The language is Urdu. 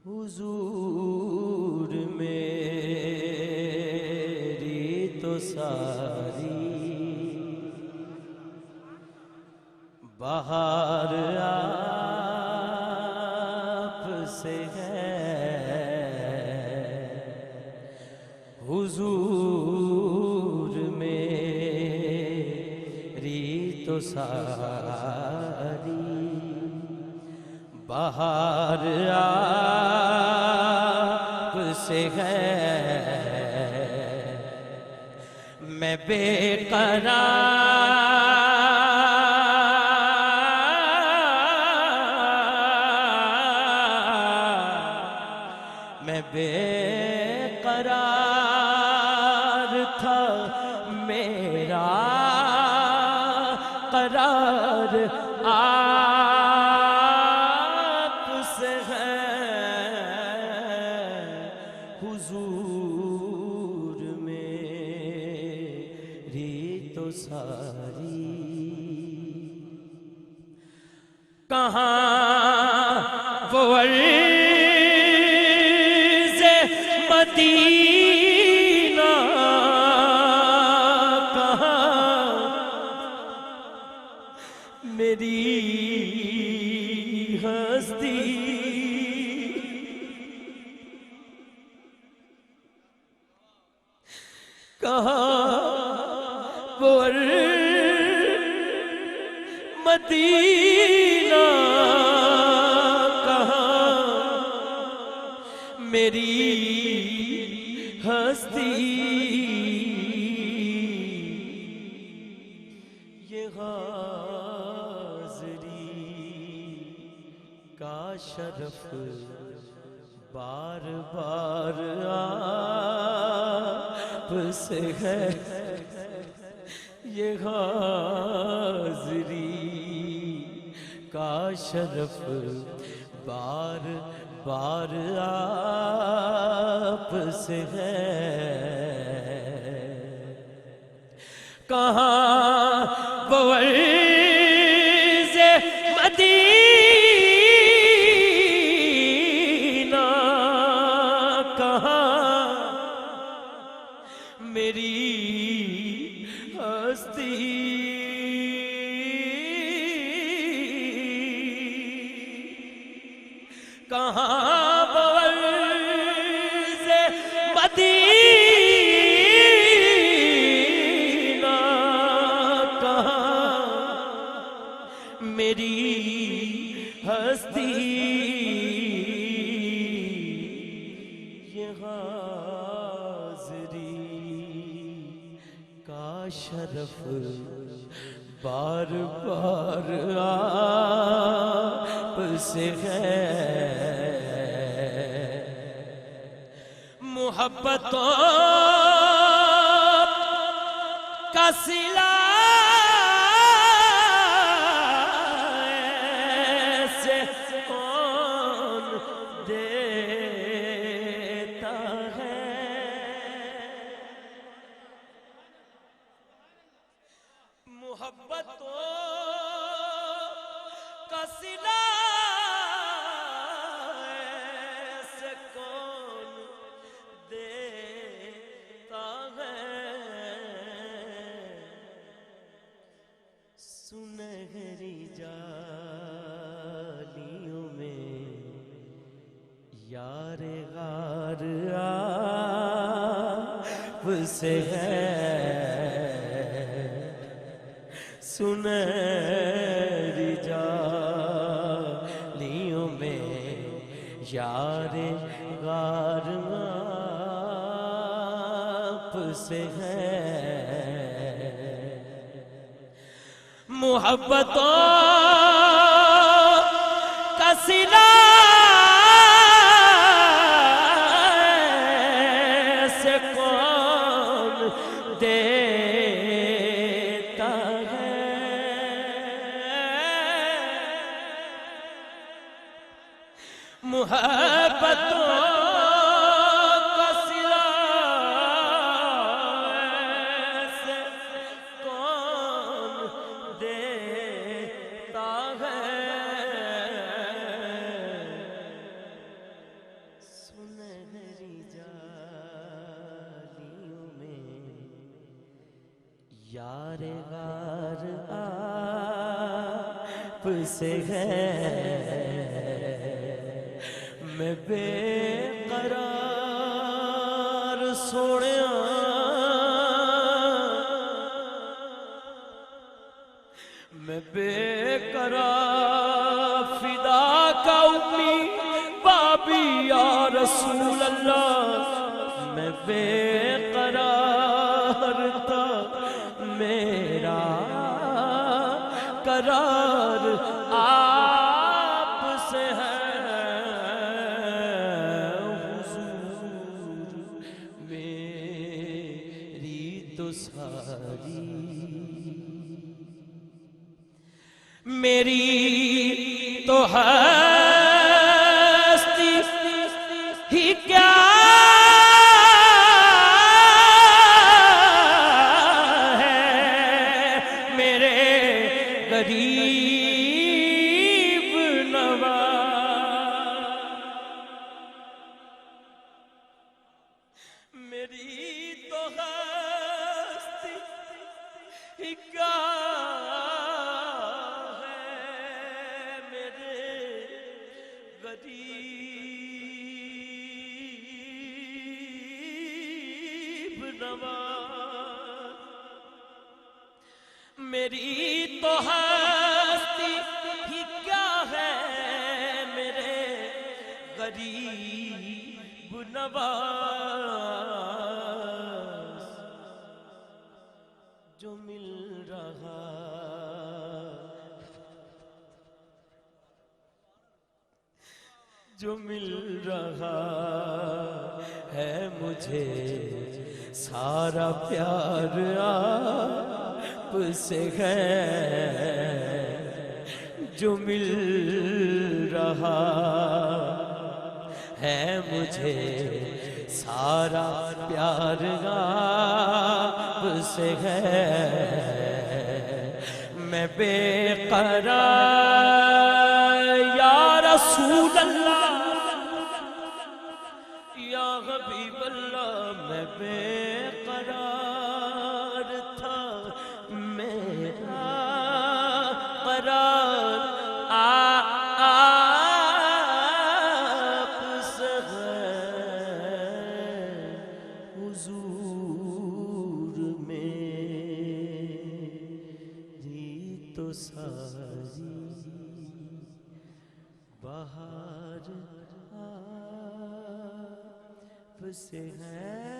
حضور میری تو ساری بہار آپ سے ہے، حضور میری تو ساری بہار آپ سے ہے، میں بے قرار، میں بے قرار تھا، میرا قرار آپ سے ہے، حضور میری تو ساری کہاں وہ عرض مدینہ، کہاں میری ہستی، کہاں وہ مدینہ، کہاں میری ہستی، یہ حاضری کا شرف بار بار آپ سے ہے، یہ حاضری کا شرف بار بار آپ سے ہے، کہاں وہ عرض مدینہ، کہاں میری ہستی، کہاں وہ عرض مدینہ، کہاں میری ہستی، یہ حاضری کا شرف بار بار آپ سے ہے، محبتوں کا صلہ ایسے کون دیتا ہے، محبتوں کا صلہ ایسے کون دیتا ہے، سنہری جالیوں میں یار غار آپ سے ہے، سنہری جالیوں میں یار غار آپ سے ہے، محبتوں کا صلہ ایسے کون دیتا ہے، محبتوں کا صلہ ایسے کون دیتا ہے، یار غار آپ سے ہے میں بے قرار سوڑیا میں بے قرار فدا کا امی بابی یا رسول اللہ میں بے قرار تھا میرا قرار آپ سے ہے حضور میری تو ساری میری تو ہستی ہی کیا غریب نواز میری تو ہستی ہی کیا ہے میرے غریب نواز میری تو ہستی ہی کیا ہے میرے غریب نواز جو مل رہا ہے مجھے سارا پیار آپ سے ہے جو مل رہا ہے مجھے سارا پیار آپ سے ہے میں بے قرار یا رسول اللہ یا حبیب اللہ میں بے قرار تھا میرا قرار آپ سے ہے حضور میری تو ساری بہار آپ سے ہے